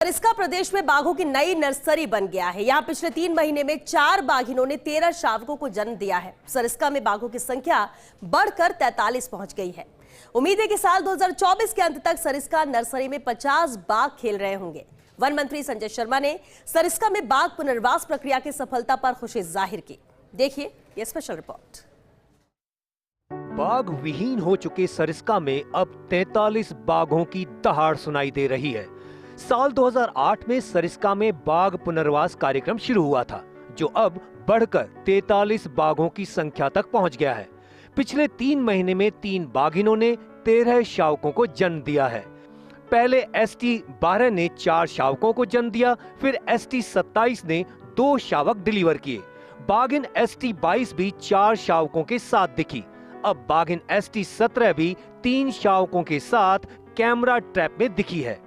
सरिस्का प्रदेश में बाघों की नई नर्सरी बन गया है। यहाँ पिछले 3 महीने में 4 बाघिनों ने 13 शावकों को जन्म दिया है। सरिस्का में बाघों की संख्या बढ़कर 43 पहुंच गई है। उम्मीद है कि साल 2024 के अंत तक सरिस्का नर्सरी में 50 बाघ खेल रहे होंगे। वन मंत्री संजय शर्मा ने सरिस्का में बाघ पुनर्वास प्रक्रिया की सफलता पर खुशी जाहिर की। देखिए ये स्पेशल रिपोर्ट। बाघ विहीन हो चुके सरिस्का में अब 43 बाघों की दहाड़ सुनाई दे रही है। साल 2008 में सरिस्का में बाघ पुनर्वास कार्यक्रम शुरू हुआ था, जो अब बढ़कर 43 बाघों की संख्या तक पहुंच गया है। पिछले 3 महीने में 3 बाघिनों ने 13 शावकों को जन्म दिया है। पहले ST 12 ने 4 शावकों को जन्म दिया, फिर ST 27 ने 2 शावक डिलीवर किए। बाघिन ST 22 भी 4 शावकों के साथ दिखी। अब बाघिन ST 17 भी 3 शावकों के साथ कैमरा ट्रैप में दिखी है।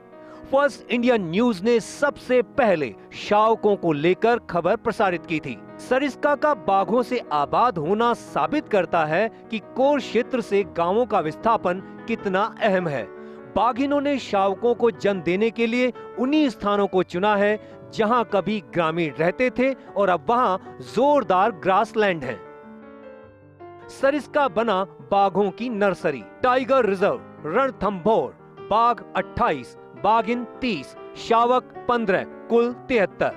फर्स्ट इंडिया न्यूज ने सबसे पहले शावकों को लेकर खबर प्रसारित की थी। सरिस्का का बाघों से आबाद होना साबित करता है कि कोर क्षेत्र से गांवों का विस्थापन कितना अहम है। बाघिनों ने शावकों को जन्म देने के लिए उन्हीं स्थानों को चुना है जहां कभी ग्रामीण रहते थे और अब वहां जोरदार ग्रासलैंड है। सरिस्का बना बाघों की नर्सरी। टाइगर रिजर्व, रणथंभौर, बाघ 28, बाघिन 30, शावक 15, कुल 73।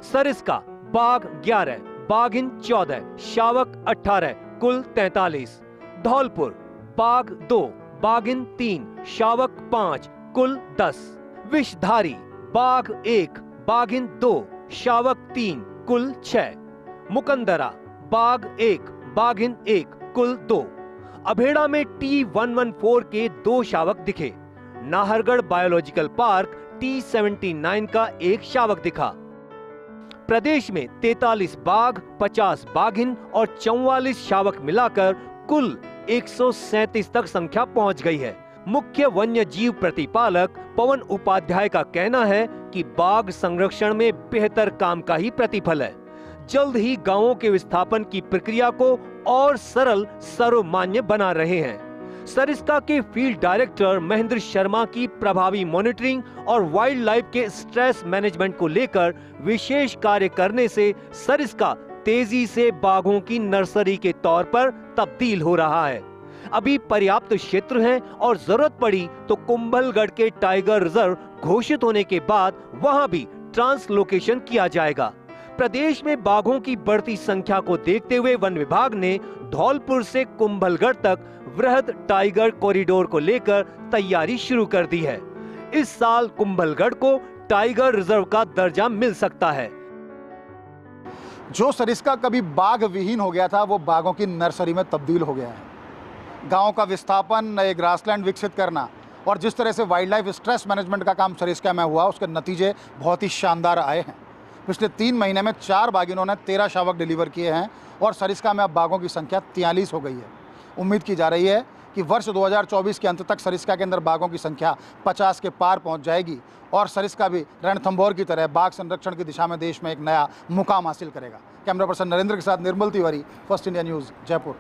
सरिस्का बाघ 11, बाघिन 14, शावक 18, कुल 43। धौलपुर बाघ 2, बाघिन 3, शावक 5, कुल 10। विषधारी बाघ 1, बाघिन 2, शावक 3, कुल 6। मुकंदरा बाघ 1, बाघिन 1, कुल 2। अभेड़ा में T114 के 2 शावक दिखे। नाहरगढ़ बायोलॉजिकल पार्क T79 का 1 शावक दिखा। प्रदेश में 43 बाघ, 50 बाघिन और 44 शावक मिलाकर कुल 137 तक संख्या पहुंच गई है। मुख्य वन्य जीव प्रतिपालक पवन उपाध्याय का कहना है कि बाघ संरक्षण में बेहतर काम का ही प्रतिफल है। जल्द ही गांवों के विस्थापन की प्रक्रिया को और सरल सर्वमान्य बना रहे हैं। सरिस्का के फील्ड डायरेक्टर महेंद्र शर्मा की प्रभावी मॉनिटरिंग और वाइल्ड लाइफ के स्ट्रेस मैनेजमेंट को लेकर विशेष कार्य करने से सरिस्का तेजी से बाघों की नर्सरी के तौर पर तब्दील हो रहा है। अभी पर्याप्त क्षेत्र है और जरूरत पड़ी तो कुंभलगढ़ के टाइगर रिजर्व घोषित होने के बाद वहां भी ट्रांसलोकेशन किया जाएगा। प्रदेश में बाघों की बढ़ती संख्या को देखते हुए वन विभाग ने धौलपुर से कुंभलगढ़ तक वृहद टाइगर कॉरिडोर को लेकर तैयारी शुरू कर दी है। इस साल कुंभलगढ़ को टाइगर रिजर्व का दर्जा मिल सकता है। जो सरिस्का कभी बाघ विहीन हो गया था, वो बाघों की नर्सरी में तब्दील हो गया है। गांव का विस्थापन, नए ग्रासलैंड विकसित करना और जिस तरह से वाइल्ड लाइफ स्ट्रेस मैनेजमेंट का काम सरिस्का में हुआ, उसके नतीजे बहुत ही शानदार आए हैं। पिछले 3 महीने में 4 बाघिनों ने 13 शावक डिलीवर किए हैं और सरिस्का में अब बाघों की संख्या 43 हो गई है। उम्मीद की जा रही है कि वर्ष 2024 के अंत तक सरिस्का के अंदर बाघों की संख्या 50 के पार पहुंच जाएगी और सरिस्का भी रणथंभौर की तरह बाघ संरक्षण की दिशा में देश में एक नया मुकाम हासिल करेगा। कैमरा पर्सन नरेंद्र के साथ निर्मल तिवारी, फर्स्ट इंडिया न्यूज़, जयपुर।